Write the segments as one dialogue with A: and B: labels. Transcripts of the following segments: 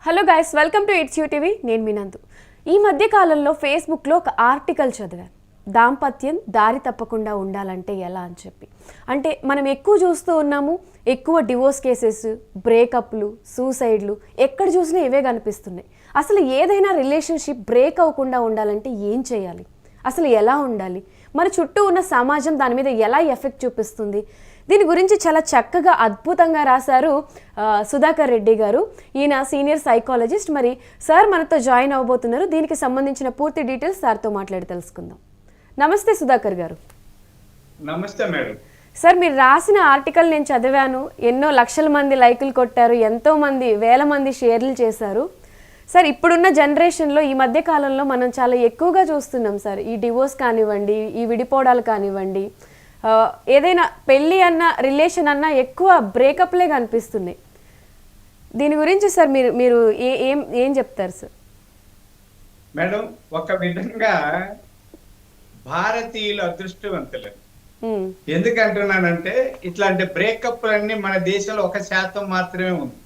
A: Hello guys, welcome to it's you TV. నేను మీనందు. ఈ మధ్య కాలంలో ఫేస్బుక్లో ఒక ఆర్టికల్ చదివాను. దాంపత్యం దారి తప్పకుండా ఉండాలంటే ఎలా అని చెప్పి. అంటే మనం ఎక్కువ చూస్తూ ఉన్నాము, ఎక్కువ డివోర్స్ కేసెస్, బ్రేకప్లు, సూసైడ్లు ఎక్కడ చూసినా ఇవే కనిపిస్తున్నాయి. అసలు ఏదైనా రిలేషన్షిప్ బ్రేక్ అవ్వకుండా ఉండాలంటే ఏం చేయాలి, అసలు ఎలా ఉండాలి, మన చుట్టూ ఉన్న సమాజం దాని మీద ఎలా ఎఫెక్ట్ చూపిస్తుంది, దీని గురించి చాలా చక్కగా అద్భుతంగా రాశారు సుధాకర్ రెడ్డి గారు. ఈయన సీనియర్ సైకాలజిస్ట్. మరి సార్ మనతో జాయిన్ అవ్వబోతున్నారు. దీనికి సంబంధించిన పూర్తి డీటెయిల్స్ సార్తో మాట్లాడి తెలుసుకుందాం. నమస్తే సుధాకర్ గారు.
B: నమస్తే మేడం.
A: సార్, మీరు రాసిన ఆర్టికల్ నేను చదివాను. ఎన్నో లక్షల మంది లైకులు కొట్టారు, ఎంతో మంది వేల మంది షేర్లు చేశారు. సార్, ఇప్పుడున్న జనరేషన్లో ఈ మధ్య కాలంలో మనం చాలా ఎక్కువగా చూస్తున్నాం సార్. ఈ డివోర్స్ కానివ్వండి, ఈ విడిపోవడాలు కానివ్వండి, ఏదైనా పెళ్ళి అన్న రిలేషన్ అన్న ఎక్కువ బ్రేకప్లే కనిపిస్తున్నాయి. దీని గురించి సార్ మీరు ఏం చెప్తారు సార్?
B: మేడం, ఒక విధంగా భారతీయులు అదృష్టవంతులు. ఎందుకంటున్నానంటే ఇట్లాంటి బ్రేకప్లన్నీ మన దేశంలో 1% మాత్రమే ఉంది.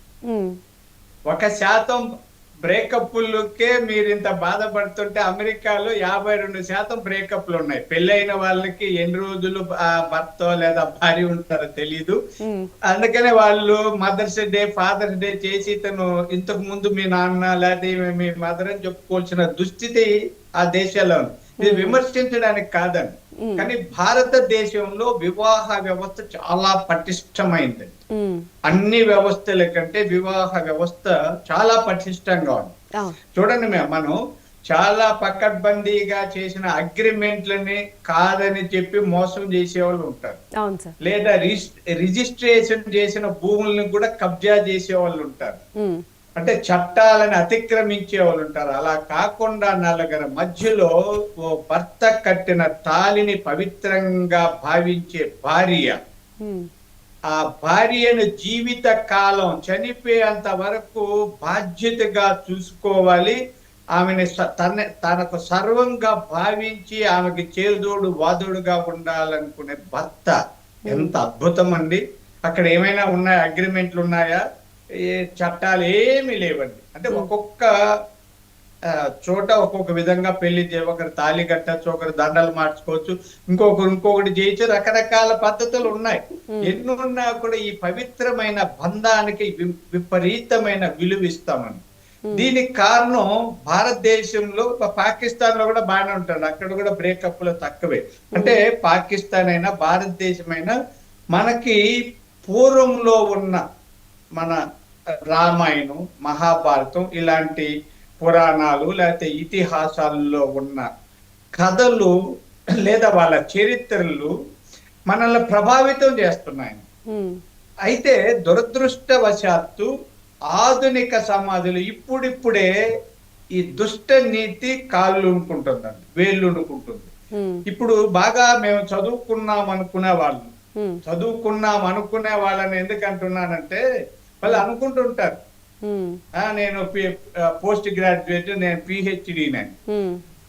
B: 1% బ్రేకప్లకే మీరు ఇంత బాధపడుతుంటే అమెరికాలో 52% బ్రేకప్లు ఉన్నాయి. పెళ్ళైన వాళ్ళకి ఎన్ని రోజులు భర్త లేదా భార్య ఉంటారో తెలీదు. అందుకనే వాళ్ళు మదర్స్ డే, ఫాదర్స్ డే చేసి తను ఇంతకు ముందు మీ నాన్న లేదా మీ మదర్ అని చెప్పుకోవాల్సిన దుస్థితి ఆ దేశాల్లో ఉంది. ఇది విమర్శించడానికి కాదని, కానీ భారతదేశంలో వివాహ వ్యవస్థ చాలా పటిష్టమైంది. అన్ని వ్యవస్థల కంటే వివాహ వ్యవస్థ చాలా పటిష్టంగా ఉంది. చూడండి, మనం చాలా పకడ్బందీగా చేసిన అగ్రిమెంట్లని కాదని చెప్పి మోసం చేసే వాళ్ళు ఉంటారు, లేదా రిజిస్ట్రేషన్ చేసిన భూములను కూడా కబ్జా చేసే వాళ్ళు ఉంటారు, అంటే చట్టాలను అతిక్రమించే వాళ్ళు ఉంటారు. అలా కాకుండా నలుగురి మధ్యలో ఓ భర్త కట్టిన తాళిని పవిత్రంగా భావించే భార్య, ఆ భార్యను జీవిత కాలం చనిపోయేంత వరకు బాధ్యతగా చూసుకోవాలి. ఆమెని తనకు సర్వంగా భావించి ఆమెకి చేదోడు వాదోడుగా ఉండాలనుకునే భర్త ఎంత అద్భుతం అండి. అక్కడ ఏమైనా ఉన్నాయా? అగ్రిమెంట్లు ఉన్నాయా? చట్టాలు ఏమీ లేవండి. అంటే ఒక్కొక్క చోట ఒక్కొక్క విధంగా పెళ్లి ఒకరు తాళి కట్టచ్చు, ఒకరు దండలు మార్చుకోవచ్చు, ఇంకొకటి చేయొచ్చు. రకరకాల పద్ధతులు ఉన్నాయి. ఎన్నున్నా కూడా ఈ పవిత్రమైన బంధానికి విపరీతమైన విలువ ఇస్తామని. దీనికి కారణం భారతదేశంలో, పాకిస్తాన్ లో కూడా బాగానే ఉంటారు, అక్కడ కూడా బ్రేకప్లు తక్కువే. అంటే పాకిస్తాన్ అయినా భారతదేశం అయినా మనకి పూర్వంలో ఉన్న మన రామాయణం, మహాభారతం ఇలాంటి పురాణాలు లేకపోతే ఇతిహాసాల్లో ఉన్న కథలు లేదా వాళ్ళ చరిత్రలు మనల్ని ప్రభావితం చేస్తున్నాయి. అయితే దురదృష్టవశాత్తు ఆధునిక సమాజంలో ఇప్పుడిప్పుడే ఈ దుష్ట నీతి కాళ్ళు ఉనుకుంటుందండి, వేళ్ళు ఉనుకుంటుంది. ఇప్పుడు బాగా మేము చదువుకున్నాం అనుకునే వాళ్ళని ఎందుకు అంటున్నానంటే, వాళ్ళు అనుకుంటుంటారు నేను పోస్ట్ గ్రాడ్యుయేట్, నేను పిహెచ్డి అని.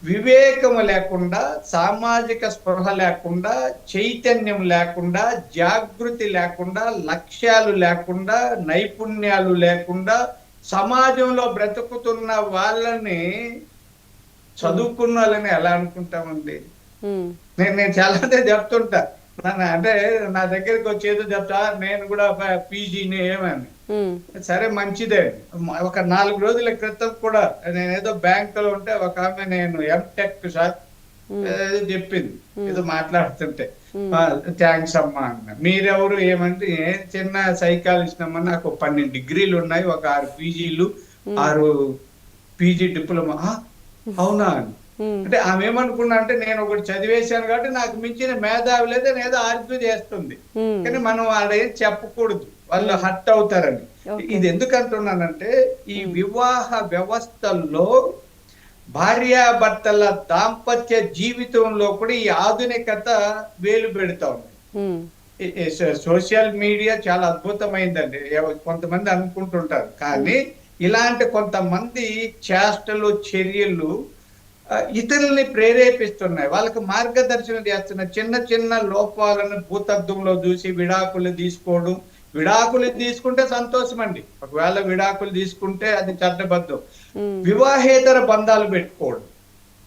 B: వివేకము లేకుండా, సామాజిక స్పృహ లేకుండా, చైతన్యం లేకుండా, జాగృతి లేకుండా, లక్ష్యాలు లేకుండా, నైపుణ్యాలు లేకుండా సమాజంలో బ్రతుకుతున్న వాళ్ళని చదువుకున్న వాళ్ళని ఎలా అనుకుంటామండి? నేను చాలా చెప్తుంటా, అంటే నా దగ్గరికి వచ్చేదో చెప్తా, నేను కూడా పీజీని ఏమని. సరే, మంచిదే. ఒక 4 రోజుల క్రితం కూడా నేనేదో బ్యాంక్ లో ఉంటే ఒక ఆమె నేను ఎంటెక్ సార్ చెప్పింది, ఏదో మాట్లాడుతుంటే, థ్యాంక్స్ అమ్మా అన్న. మీరెవరు ఏమంటే, చిన్న సైకాలజిస్ట్ అమ్మా, నాకు 12 డిగ్రీలు ఉన్నాయి, ఒక 6 పీజీలు, 6 పీజీ డిప్లొమా. అవునా అని. అంటే ఆమె ఏమనుకున్నా అంటే, నేను ఒకటి చదివేశాను కాబట్టి నాకు మించిన మేధావి లేదని ఏదో ఆర్గ్యూ చేస్తుంది. కానీ మనం వాళ్ళేం చెప్పకూడదు, వాళ్ళు హర్ట్ అవుతారని. ఇది ఎందుకంటున్నానంటే, ఈ వివాహ వ్యవస్థల్లో భార్యాభర్తల దాంపత్య జీవితంలో కూడా ఈ ఆధునికత వేలు పెడతా ఉంది. సోషల్ మీడియా చాలా అద్భుతమైందండి, కొంతమంది అనుకుంటుంటారు. కానీ ఇలాంటి కొంతమంది చేష్టలు, చర్యలు ఇతరుల్ని ప్రేరేపిస్తున్నాయి, వాళ్ళకి మార్గదర్శనం చేస్తున్నాయి. చిన్న చిన్న లోపాలను భూతత్వంలో చూసి విడాకులు తీసుకోవడం, విడాకులు తీసుకుంటే సంతోషం అండి, ఒకవేళ విడాకులు తీసుకుంటే అది చట్టబద్ధం.
A: ఉమ్,
B: వివాహేతర బంధాలు పెట్టుకోవడం,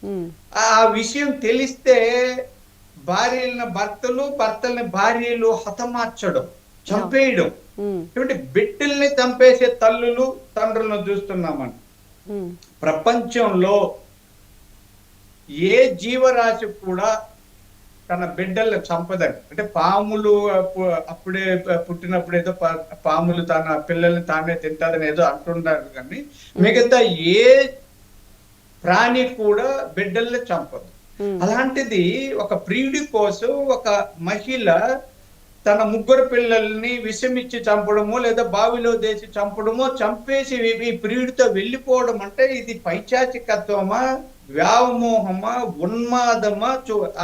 A: ఉమ్,
B: ఆ విషయం తెలిస్తే భార్యలను భర్తలు, భర్తల్ని భార్యలు హతమార్చడం, చంపేయడం,
A: ఉమ్,
B: ఏమంటే బిడ్డల్ని చంపేసే తల్లులు తండ్రులను చూస్తున్నామని.
A: ఉమ్,
B: ప్రపంచంలో ఏ జీవరాశి కూడా తన బిడ్డల్ని చంపదండి. అంటే పాములు అప్పుడే పుట్టినప్పుడు ఏదో పాములు తన పిల్లల్ని తానే తింటాదని ఏదో అంటున్నారు, కానీ మిగతా ఏ ప్రాణి కూడా బిడ్డల్ని చంపదు.
A: ఉమ్,
B: అలాంటిది ఒక ప్రియుడి కోసం ఒక మహిళ తన ముగ్గురు పిల్లల్ని విషమిచ్చి చంపడమో లేదా బావిలో దేసి చంపడమో, చంపేసి ఈ ప్రియుడితో వెళ్ళిపోవడం అంటే ఇది పైచాచికత్వమా, వ్యామోహమా, ఉన్మాదమా?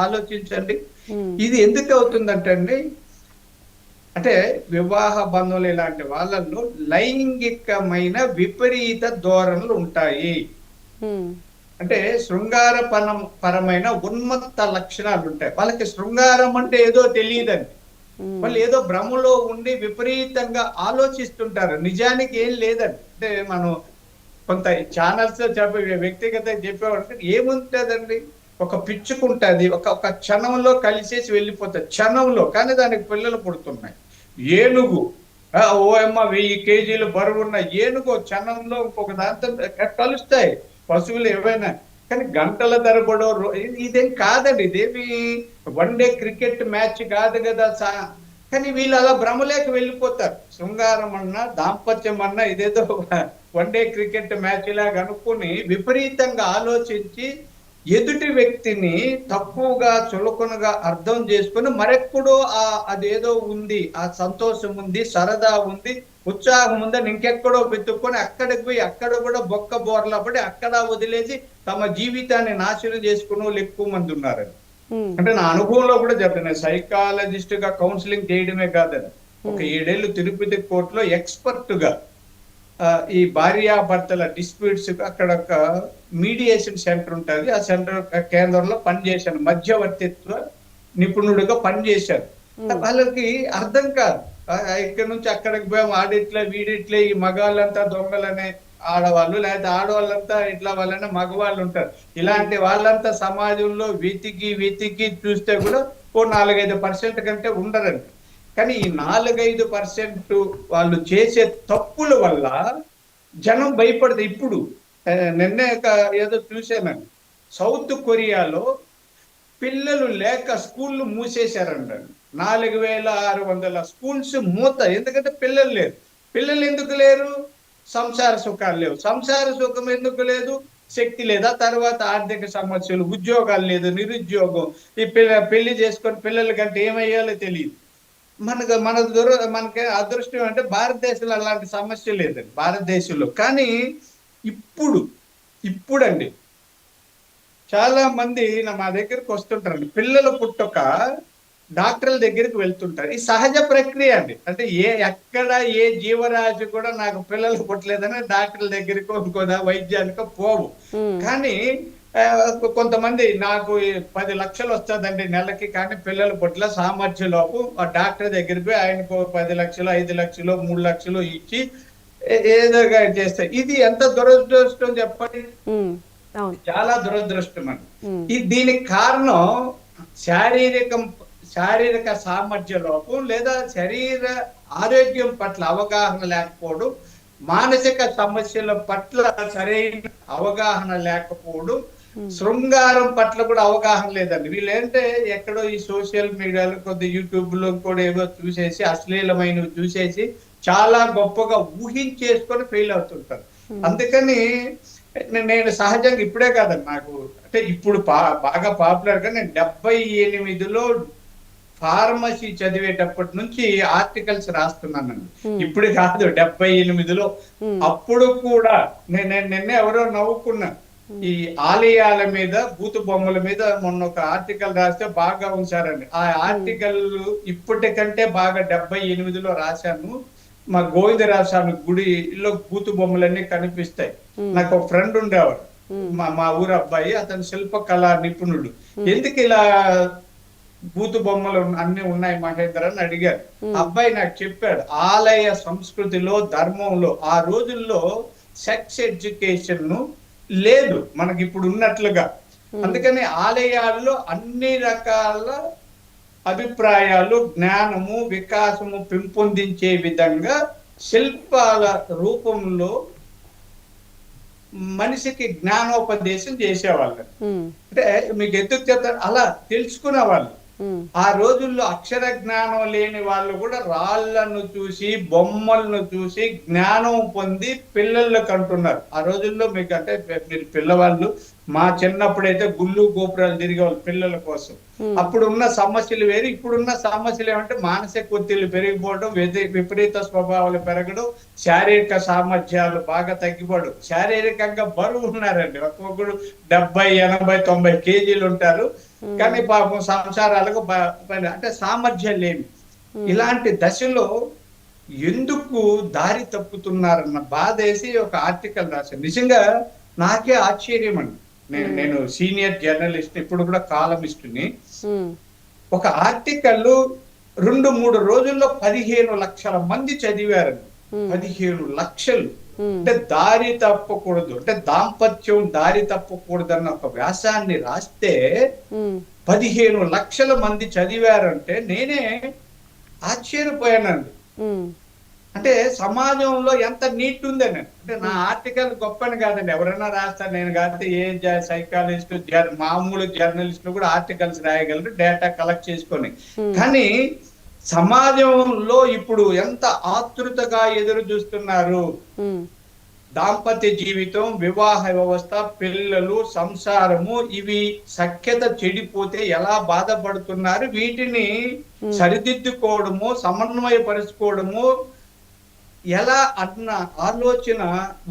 B: ఆలోచించండి.
A: ఉమ్,
B: ఇది ఎందుకు అవుతుందంటే అండి, అంటే వివాహ బంధంలో ఇలాంటి వాళ్ళల్లో లైంగికమైన విపరీత ధోరణులు ఉంటాయి.
A: ఉమ్,
B: అంటే శృంగార పరమైన ఉన్మత్త లక్షణాలు ఉంటాయి. వాళ్ళకి శృంగారం అంటే ఏదో తెలియదండి,
A: ఉమ్,
B: వాళ్ళు ఏదో భ్రమలో ఉండి విపరీతంగా ఆలోచిస్తుంటారు. నిజానికి ఏం లేదండి. అంటే మనం కొంత ఛానల్స్ వ్యక్తిగత చెప్పేవాడు ఏముంటదండి, ఒక పిచ్చుకుంటది, ఒక క్షణంలో కలిసేసి వెళ్ళిపోతుంది, క్షణంలో. కానీ దానికి పిల్లలు పుడుతున్నాయి. ఏనుగు ఓఎమ్మ 1000 కేజీలు బరువున్న ఏనుగు క్షణంలో ఇంకొక దాంతో కలుస్తాయి, పశువులు ఏవైనా. కానీ గంటల తరబడో ఇదేం కాదండి, ఇదేమి వన్ డే క్రికెట్ మ్యాచ్ కాదు కదా. కానీ వీళ్ళు అలా భ్రమలేక వెళ్ళిపోతారు. శృంగారం అన్నా దాంపత్యం అన్నా ఇదేదో వన్ డే క్రికెట్ మ్యాచ్ లాగా అనుకుని విపరీతంగా ఆలోచించి ఎదుటి వ్యక్తిని తక్కువగా చులకనగా అర్థం చేసుకుని మరెక్కడో అదేదో ఉంది, ఆ సంతోషం ఉంది, సరదా ఉంది, ఉత్సాహం ఉందని ఇంకెక్కడో వెతుక్కొని అక్కడికి పోయి అక్కడ కూడా బొక్క బోర్లా పడి అక్కడ వదిలేసి తమ జీవితాన్ని నాశనం చేసుకునే వాళ్ళు ఎక్కువ మంది ఉన్నారని. అంటే నా అనుభవంలో కూడా చెప్తాను, సైకాలజిస్ట్ గా కౌన్సిలింగ్ చేయడమే కాదని ఒక 7 ఏళ్ళు తిరుపతి కోర్టులో ఎక్స్పర్ట్ గా ఈ భార్యాభర్తల డిస్ప్యూట్స్ అక్కడ ఒక మీడియేషన్ సెంటర్ ఉంటుంది, ఆ సెంటర్ కేంద్రంలో పనిచేశాను, మధ్యవర్తిత్వ నిపుణుడిగా పనిచేశాను. వాళ్ళకి అర్థం కాదు, ఇక్కడ నుంచి అక్కడికి పోయాం, ఆడిట్లే వీడిట్లే, ఈ మగవాళ్ళంతా దొంగలనే ఆడవాళ్ళు, లేకపోతే ఆడవాళ్ళంతా ఇట్లా వాళ్ళనే మగవాళ్ళు ఉంటారు. ఇలాంటి వాళ్ళంతా సమాజంలో వెతికి వెతికి చూస్తే కూడా ఓ 4-5% కంటే ఉండరండి. కానీ ఈ 4-5% వాళ్ళు చేసే తప్పుల వల్ల జనం భయపడదు. ఇప్పుడు నిన్నే ఏదో చూసానండి, సౌత్ కొరియాలో పిల్లలు లేక స్కూళ్ళు మూసేశారండి. 4600 స్కూల్స్ మూత. ఎందుకంటే పిల్లలు లేరు. పిల్లలు ఎందుకు లేరు? సంసార సుఖాలు లేవు. సంసార సుఖం ఎందుకు లేదు? శక్తి లేదా, తర్వాత ఆర్థిక సమస్యలు, ఉద్యోగాలు లేదు, నిరుద్యోగం. ఈ పెళ్లి చేసుకొని పిల్లల కంటే ఏమయ్యాలో తెలియదు. మనకి అదృష్టం అంటే భారతదేశంలో అలాంటి సమస్య లేదండి భారతదేశంలో. కానీ ఇప్పుడండి చాలా మంది మా దగ్గరికి వస్తుంటారండి, పిల్లలు పుట్టక డాక్టర్ల దగ్గరికి వెళ్తుంటారు. ఈ సహజ ప్రక్రియ అండి. అంటే ఎక్కడ ఏ జీవరాశి కూడా నాకు పిల్లలు పుట్టలేదని డాక్టర్ల దగ్గరికి ఇంకోదా వైద్యానికి పోవు. కానీ కొంతమంది నాకు 10 లక్షలు వస్తుందండి నెలకి, కానీ పిల్లలు పుట్టల, సామర్థ్య లోపు, ఆ డాక్టర్ దగ్గరికి ఆయనకు 10 లక్షలు 5 లక్షలు 3 లక్షలు ఇచ్చి ఏదోగా చేస్తాయి. ఇది ఎంత దురదృష్టం చెప్పండి, చాలా దురదృష్టం అండి. దీనికి కారణం శారీరక సామర్థ్య లోపం, లేదా శరీర ఆరోగ్యం పట్ల అవగాహన లేకపోవడం, మానసిక సమస్యల పట్ల సరైన అవగాహన లేకపోవడం, శృంగారం పట్ల కూడా అవగాహన లేదండి. వీళ్ళేంటే ఎక్కడో ఈ సోషల్ మీడియాలో కొద్ది యూట్యూబ్ లో కూడా ఏవో చూసేసి అశ్లీలమైనవి చూసేసి చాలా గొప్పగా ఊహించేసుకొని ఫెయిల్ అవుతుంటారు. అందుకని నేను సహజంగా ఇప్పుడే కాదండి, నాకు అంటే ఇప్పుడు బాగా పాపులర్ గా నేను 78లో ఫార్మసీ చదివేటప్పటి నుంచి ఆర్టికల్స్ రాస్తున్నానండి. ఇప్పుడు కాదు, 78లో. అప్పుడు కూడా నిన్న ఎవరో నవ్వుకున్నా, ఈ ఆలయాల మీద బూతు బొమ్మల మీద మొన్న ఒక ఆర్టికల్ రాస్తే బాగా ఉంచారండి. ఆ ఆర్టికల్ ఇప్పటికంటే బాగా 78లో రాశాను. మా గోవిందరాజస్వామి గుడిలో బూతు బొమ్మలన్నీ కనిపిస్తాయి. నాకు ఒక ఫ్రెండ్ ఉండేవాడు, మా ఊరు అబ్బాయి, అతను శిల్పకళా నిపుణుడు. ఎందుకు ఇలా బూతు బొమ్మలు అన్ని ఉన్నాయి మహేంద్ర అని అడిగారు. అబ్బాయి నాకు చెప్పాడు, ఆలయ సంస్కృతిలో ధర్మంలో ఆ రోజుల్లో సెక్స్ ఎడ్యుకేషన్ లేదు మనకి ఇప్పుడు ఉన్నట్లుగా. అందుకని ఆలయాల్లో అన్ని రకాల అభిప్రాయాలు, జ్ఞానము, వికాసము పెంపొందించే విధంగా శిల్పాల రూపంలో మనిషికి జ్ఞానోపదేశం చేసేవాళ్ళు. అంటే మీకు ఎందుకు చెప్తారు, అలా తెలుసుకునే వాళ్ళు. ఆ రోజుల్లో అక్షర జ్ఞానం లేని వాళ్ళు కూడా రాళ్లను చూసి, బొమ్మలను చూసి జ్ఞానం పొంది పిల్లలకు అంటున్నారు. ఆ రోజుల్లో మీకు అంటే మీరు పిల్లవాళ్ళు, మా చిన్నప్పుడైతే గుళ్ళు గోపురాలు తిరిగేవాళ్ళు పిల్లల కోసం. అప్పుడు ఉన్న సమస్యలు వేరు, ఇప్పుడున్న సమస్యలు ఏమంటే మానసిక ఒత్తిళ్లు పెరిగిపోవడం, విపరీత స్వభావాలు పెరగడం, శారీరక సామర్థ్యాలు బాగా తగ్గిపోవడం. శారీరకంగా బరువు ఉన్నారండి, ఒక్కొక్కడు 70, 80, 90 కేజీలు ఉంటారు. కానీ పాపం సంసారాలకు అంటే సామర్థ్యం లేని ఇలాంటి దశలో ఎందుకు దారి తప్పుతున్నారన్న బాధ వేసి ఒక ఆర్టికల్ రాశాను. నిజంగా నాకే ఆశ్చర్యం అండి. నేను సీనియర్ జర్నలిస్ట్, ఇప్పుడు కూడా కాలమిస్టుని. ఒక ఆర్టికల్ 2-3 రోజుల్లో 15 లక్షల మంది చదివారండి. 15 లక్షలు. అంటే దారి తప్పకూడదు, అంటే దాంపత్యం దారి తప్పకూడదు అన్న ఒక వ్యాసాన్ని రాస్తే 15 లక్షల మంది చదివారంటే నేనే ఆశ్చర్యపోయానండి. అంటే సమాజంలో ఎంత నీట్ ఉందని. అంటే నా ఆర్టికల్ గొప్పని కాదండి, ఎవరైనా రాస్తారు, నేను కాకపోతే ఏ సైకాలజిస్ట్, మామూలు జర్నలిస్టులు కూడా ఆర్టికల్స్ రాయగలరు డేటా కలెక్ట్ చేసుకొని. కానీ సమాజంలో ఇప్పుడు ఎంత ఆతృతగా ఎదురు చూస్తున్నారు. దాంపత్య జీవితం, వివాహ వ్యవస్థ, పిల్లలు, సంసారము, ఇవి సఖ్యత చెడిపోతే ఎలా బాధపడుతున్నారు, వీటిని సరిదిద్దుకోవడము, సమన్వయపరుచుకోవడము ఎలా అన్న ఆలోచన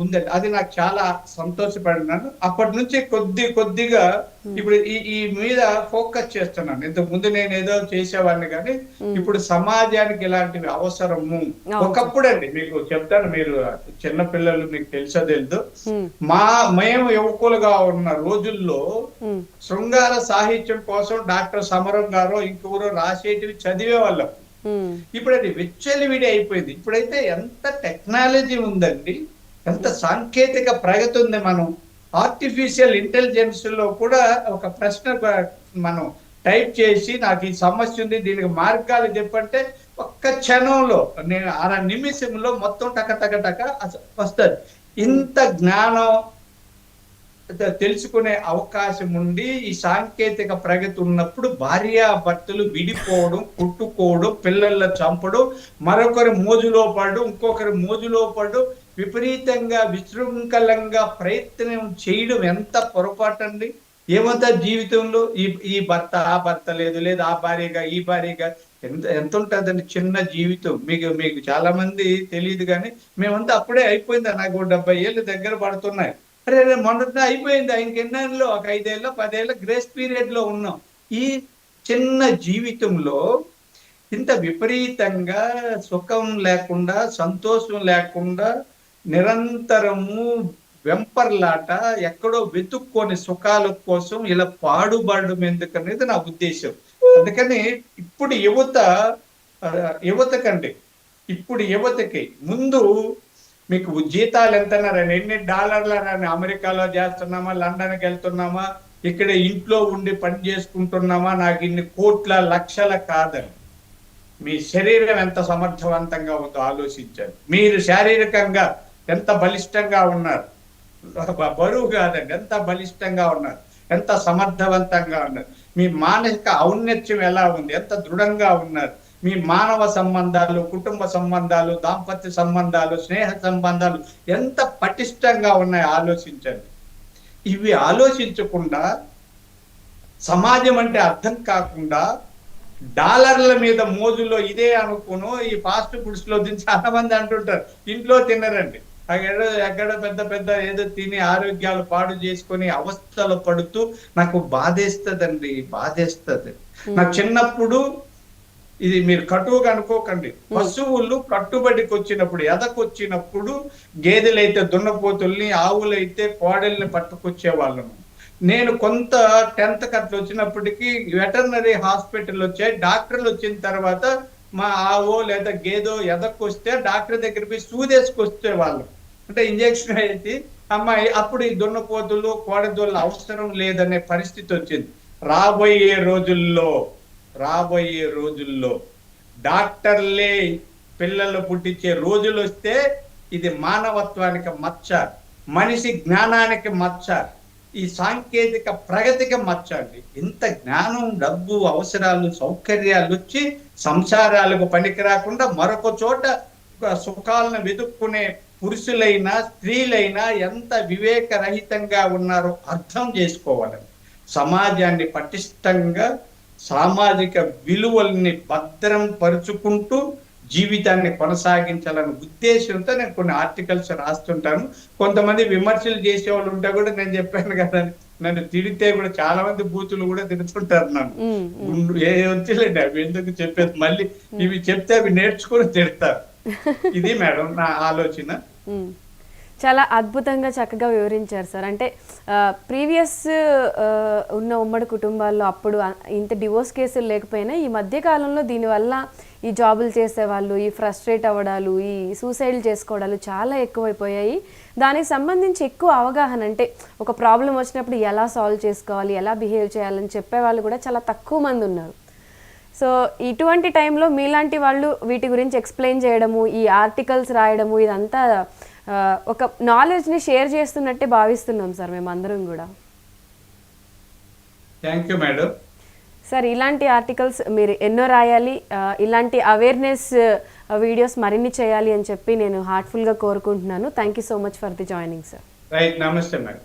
B: ఉందండి. అది నాకు చాలా సంతోషపడినాను. అప్పటి నుంచి కొద్దిగా ఇప్పుడు ఈ మీద ఫోకస్ చేస్తున్నాను. ఇంతకు ముందు నేను ఏదో చేసేవాడిని, కానీ ఇప్పుడు సమాజానికి ఇలాంటివి అవసరము. ఒకప్పుడు అండి మీకు చెప్తాను, మీరు చిన్న పిల్లలు మీకు తెలుసో తెలుదు, మేము యువకులుగా ఉన్న రోజుల్లో శృంగార సాహిత్యం కోసం డాక్టర్ సమరం గారు ఇంకెవరో రాసేటివి చదివే వాళ్ళం. ఇప్పుడు అది విచ్చలవిడి అయిపోయింది. ఇప్పుడైతే ఎంత టెక్నాలజీ ఉందండి, ఎంత సాంకేతిక ప్రగతి ఉంది. మనం ఆర్టిఫిషియల్ ఇంటెలిజెన్స్ లో కూడా ఒక ప్రశ్న మనం టైప్ చేసి, నాకు ఈ సమస్య ఉంది, దీనికి మార్గాలు చెప్పంటే ఒక్క క్షణంలో, నేను 6 నిమిషంలో మొత్తం టక వస్తుంది. ఇంత జ్ఞానం తెలుసుకునే అవకాశం ఉండి ఈ సాంకేతిక ప్రగతి ఉన్నప్పుడు భార్యాభర్తలు విడిపోవడం, కొట్టుకోవడం, పిల్లల చంపడం, మరొకరి మోజులో పడడం, ఇంకొకరి మోజులో పడడం, విపరీతంగా విశృంఖలంగా ప్రయత్నం చేయడం ఎంత పొరపాటండి. ఏమంతా జీవితంలో ఈ భర్త ఆ భర్త లేదు, లేదు ఆ భార్యగా ఈ భార్యగా ఎంత ఉంటుందండి చిన్న జీవితం. మీకు చాలా మంది తెలియదు, కానీ మేమంతా అప్పుడే అయిపోయిందా, నాకు 70 ఏళ్ళు దగ్గర పడుతున్నాయి. అరే మొన్న అయిపోయిందా, ఇంకెన్నో ఒక 5 ఏళ్ళ 10 ఏళ్ళ గ్రేస్ పీరియడ్ లో ఉన్నాం. ఈ చిన్న జీవితంలో ఇంత విపరీతంగా సుఖం లేకుండా, సంతోషం లేకుండా, నిరంతరము వెంపర్లాట, ఎక్కడో వెతుక్కొని సుఖాల కోసం ఇలా పాడుపడడం ఎందుకనేది నా ఉద్దేశం. అందుకని ఇప్పుడు యువతకండి, ఇప్పుడు యువతకి ముందు మీకు జీతాలు ఎంతన్నారని, ఎన్ని డాలర్లని, అమెరికాలో చేస్తున్నామా, లండన్కి వెళ్తున్నామా, ఇక్కడ ఇంట్లో ఉండి పని చేసుకుంటున్నామా, నాకు ఇన్ని కోట్ల లక్షల కాదని. మీ శరీరం ఎంత సమర్థవంతంగా ఉందో ఆలోచించారు. మీరు శారీరకంగా ఎంత బలిష్టంగా ఉన్నారు, బరువు కాదండి, ఎంత బలిష్టంగా ఉన్నారు, ఎంత సమర్థవంతంగా ఉన్నారు. మీ మానసిక ఔన్నత్యం ఎలా ఉంది, ఎంత దృఢంగా ఉన్నారు. మీ మానవ సంబంధాలు, కుటుంబ సంబంధాలు, దాంపత్య సంబంధాలు, స్నేహ సంబంధాలు ఎంత పటిష్టంగా ఉన్నాయి ఆలోచించండి. ఇవి ఆలోచించకుండా, సమాజం అంటే అర్థం కాకుండా, డాలర్ల మీద మోజులో ఇదే అనుకును ఈ ఫాస్ట్ ఫుడ్స్ లో చాలా మంది అంటుంటారు, ఇంట్లో తినరండి, ఎక్కడ పెద్ద ఏదో తిని ఆరోగ్యాలు పాడు చేసుకొని అవస్థలు పడుతూ. నాకు బాధేస్తుందండి, బాధేస్తుంది. నాకు చిన్నప్పుడు, ఇది మీరు కటువుగా అనుకోకండి, పశువులు కట్టుబడికి వచ్చినప్పుడు, ఎదకొచ్చినప్పుడు, గేదెలైతే దున్నపోతుల్ని, ఆవులైతే కోడల్ని పట్టుకొచ్చే వాళ్ళము. నేను కొంత 10th అట్లా వచ్చినప్పటికీ వెటర్నరీ హాస్పిటల్ వచ్చాయి. డాక్టర్లు వచ్చిన తర్వాత మా ఆవో లేదా గేదో ఎదకొస్తే డాక్టర్ దగ్గర పోయి సూదేసుకొస్తే వాళ్ళు అంటే ఇంజెక్షన్ వేసి అమ్మాయి అప్పుడు ఈ దున్నపోతులు కోడదోళ్ళ అవసరం లేదనే పరిస్థితి వచ్చింది. రాబోయే రోజుల్లో డాక్టర్లే పిల్లలు పుట్టించే రోజులు వస్తే ఇది మానవత్వానికి మచ్చ, మనిషి జ్ఞానానికి మచ్చ, ఈ సాంకేతిక ప్రగతికి మచ్చ అండి. ఇంత జ్ఞానం, డబ్బు, అవసరాలు, సౌకర్యాలు వచ్చి సంసారాలకు పనికి రాకుండా మరొక చోట సుఖాలను వెతుక్కునే పురుషులైనా స్త్రీలైనా ఎంత వివేకరహితంగా ఉన్నారో అర్థం చేసుకోవాలని, సమాజాన్ని పటిష్టంగా సామాజిక విలువల్ని భద్రం పరుచుకుంటూ జీవితాన్ని కొనసాగించాలనే ఉద్దేశంతో నేను కొన్ని ఆర్టికల్స్ రాస్తుంటాను. కొంతమంది విమర్శలు చేసే వాళ్ళు ఉంటే కూడా నేను చెప్పాను కదా, నన్ను తిడితే కూడా చాలా మంది బూతులు కూడా తిడుతుంటారు నన్ను. ఏ వచ్చేలేండి అవి ఎందుకు చెప్పేది, మళ్ళీ ఇవి చెప్తే అవి నేర్చుకుని తిడతారు. ఇది మేడం నా ఆలోచన.
A: చాలా అద్భుతంగా చక్కగా వివరించారు సార్. అంటే ప్రీవియస్ ఉన్న ఉమ్మడి కుటుంబాల్లో అప్పుడు ఇంత డివోర్స్ కేసులు లేకపోయినా ఈ మధ్య కాలంలో దీనివల్ల ఈ జాబులు చేసేవాళ్ళు, ఈ ఫ్రస్ట్రేట్ అవ్వడాలు, ఈ సూసైడ్లు చేసుకోవడాలు చాలా ఎక్కువైపోయాయి. దానికి సంబంధించి ఎక్కువ అవగాహన, అంటే ఒక ప్రాబ్లం వచ్చినప్పుడు ఎలా సాల్వ్ చేసుకోవాలి, ఎలా బిహేవ్ చేయాలని చెప్పేవాళ్ళు కూడా చాలా తక్కువ మంది ఉన్నారు. సో ఇటువంటి టైంలో మీలాంటి వాళ్ళు వీటి గురించి ఎక్స్ప్లెయిన్ చేయడము, ఈ ఆర్టికల్స్ రాయడము, ఇదంతా ఒక నాలెడ్జ్ని షేర్ చేస్తున్నట్టే భావిస్తున్నాం సార్ మేమందరం కూడా.
B: Thank you madam.
A: సార్ ఇలాంటి ఆర్టికల్స్ మీరు ఎన్నో రాయాలి, ఇలాంటి అవేర్నెస్ వీడియోస్ మరిన్ని చేయాలి అని చెప్పి నేను హార్ట్ఫుల్గా కోరుకుంటున్నాను. Thank you so much for the joining sir.
B: Right, నమస్తే మేడం.